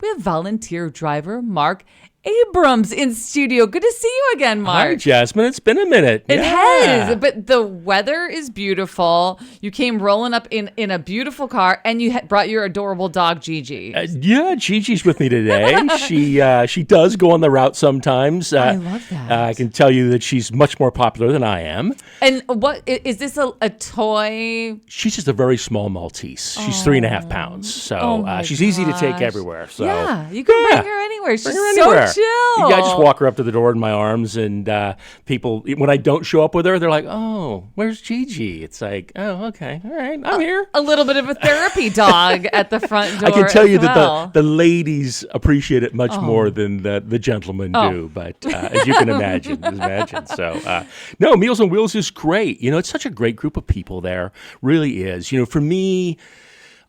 we have volunteer driver Mark Abrams in studio. Good to see you again, Mark. Hi, Jasmine. It's been a minute. It has, but the weather is beautiful. You came rolling up in a beautiful car, and you brought your adorable dog, Gigi. Yeah, Gigi's with me today. She does go on the route sometimes. I love that. I can tell you that she's much more popular than I am. And what is this a toy? She's just a very small Maltese. She's 3.5 pounds, so she's easy to take everywhere. So yeah, you can bring her anywhere. She's so chill. Yeah, I just walk her up to the door in my arms, and people, when I don't show up with her, they're like, "Oh, where's Gigi?" It's like, "Oh, okay, all right, I'm here." A little bit of a therapy dog at the front door. I can tell you that the ladies appreciate it much more than the gentlemen do, but as you can imagine. So, no, Meals on Wheels is great. You know, it's such a great group of people there. Really is. You know, for me,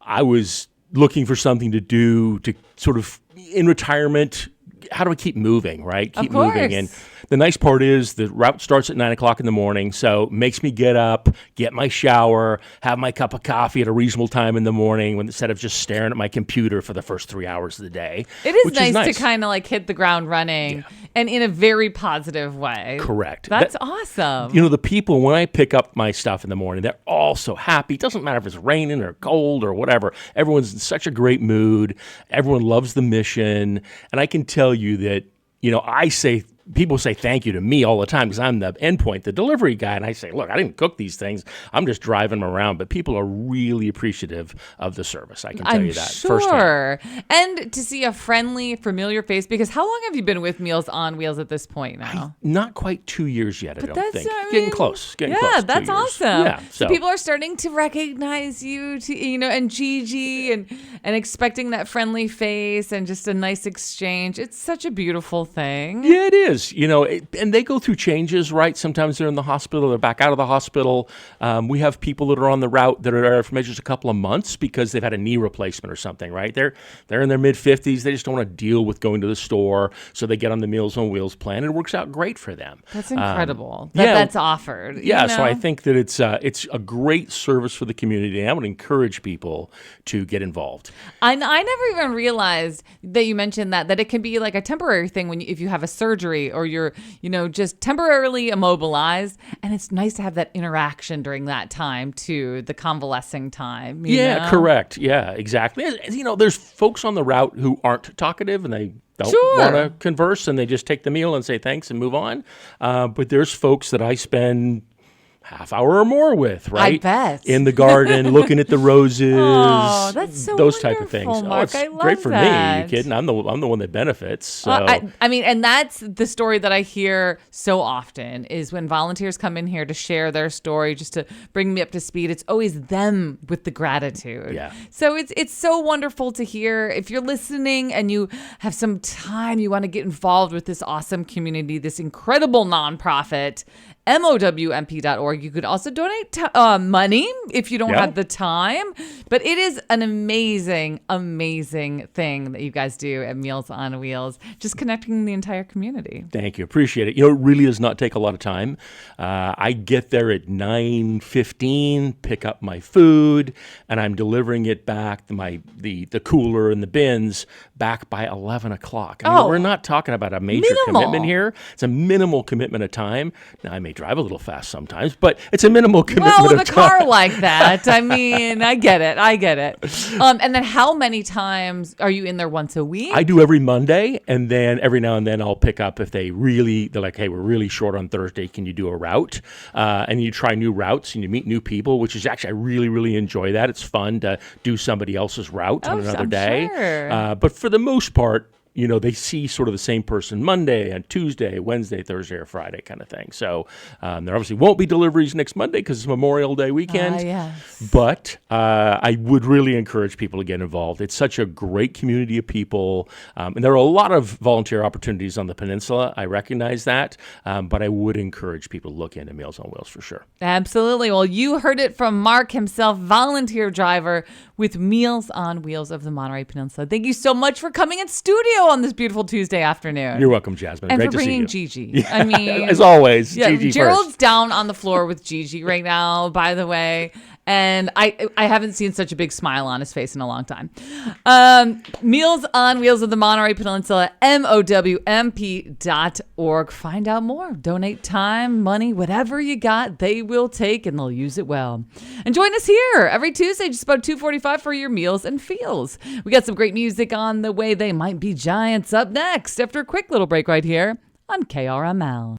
I was looking for something to do to sort of in retirement. How do I keep moving, right? Keep moving. And the nice part is the route starts at 9 o'clock in the morning, so it makes me get up, get my shower, have my cup of coffee at a reasonable time in the morning instead of just staring at my computer for the first 3 hours of the day. It is nice to kind of like hit the ground running and in a very positive way. Correct. That's awesome. You know, the people, when I pick up my stuff in the morning, they're all so happy. It doesn't matter if it's raining or cold or whatever. Everyone's in such a great mood. Everyone loves the mission. And I can tell you that, you know, people say thank you to me all the time because I'm the endpoint, the delivery guy. And I say, look, I didn't cook these things. I'm just driving them around. But people are really appreciative of the service. I can tell you that firsthand. And to see a friendly, familiar face, because how long have you been with Meals on Wheels at this point now? Not quite 2 years yet, I don't think. Getting close. Yeah, that's awesome. Yeah, so people are starting to recognize you, and Gigi, and expecting that friendly face and just a nice exchange. It's such a beautiful thing. Yeah, it is. You know, and they go through changes, right? Sometimes they're in the hospital, they're back out of the hospital. We have people that are on the route that are there for just a couple of months because they've had a knee replacement or something, right? They're in their mid-50s. They just don't want to deal with going to the store, so they get on the Meals on Wheels plan, and it works out great for them. That's incredible that's offered. Yeah, so I think that it's a great service for the community, and I would encourage people to get involved. I never even realized that you mentioned that it can be like a temporary thing if you have a surgery or you're, just temporarily immobilized. And it's nice to have that interaction during that time too, the convalescing time. You know? Correct. Yeah, exactly. There's folks on the route who aren't talkative and they don't want to converse and they just take the meal and say thanks and move on. But there's folks that I spend half hour or more with, right? I bet. In the garden, looking at the roses. Oh, that's so those type of things. Mark. It's I love great for that. me. Are you kidding? I'm the one that benefits. So. I mean, and that's the story that I hear so often is when volunteers come in here to share their story, just to bring me up to speed. It's always them with the gratitude. Yeah. So it's so wonderful to hear. If you're listening and you have some time, you want to get involved with this awesome community, this incredible nonprofit, MOWMP.org. You could also donate money if you don't have the time. But it is an amazing, amazing thing that you guys do at Meals on Wheels, just connecting the entire community. Thank you. Appreciate it. It really does not take a lot of time. I get there at 9:15, pick up my food, and I'm delivering it back, the cooler and the bins, back by 11 o'clock. I mean, we're not talking about a major commitment here. It's a minimal commitment of time. Now, I may drive a little fast sometimes, but it's a minimal commitment of time. Well, with a car like that, I mean, I get it. And then how many times are you in there once a week? I do every Monday, and then every now and then I'll pick up if they're like, hey, we're really short on Thursday. Can you do a route? And you try new routes and you meet new people, which is actually, I really, really enjoy that. It's fun to do somebody else's route on another day. Sure. But for the most part, they see sort of the same person Monday and Tuesday, Wednesday, Thursday, or Friday kind of thing. So there obviously won't be deliveries next Monday because it's Memorial Day weekend. Yes. But I would really encourage people to get involved. It's such a great community of people. And there are a lot of volunteer opportunities on the peninsula. I recognize that. But I would encourage people to look into Meals on Wheels for sure. Absolutely. Well, you heard it from Mark himself, volunteer driver with Meals on Wheels of the Monterey Peninsula. Thank you so much for coming in studio on this beautiful Tuesday afternoon. You're welcome, Jasmine. And great for to see you. bringing Gigi. Yeah. I mean, as always, Gigi Gerald's first. down on the floor with Gigi right now, by the way. And I haven't seen such a big smile on his face in a long time. Meals on Wheels of the Monterey Peninsula, MOWMP.org. Find out more. Donate time, money, whatever you got, they will take and they'll use it well. And join us here every Tuesday, just about 2:45 for your Meals and Feels. We got some great music on the way. They Might Be Giants up next after a quick little break right here on KRML.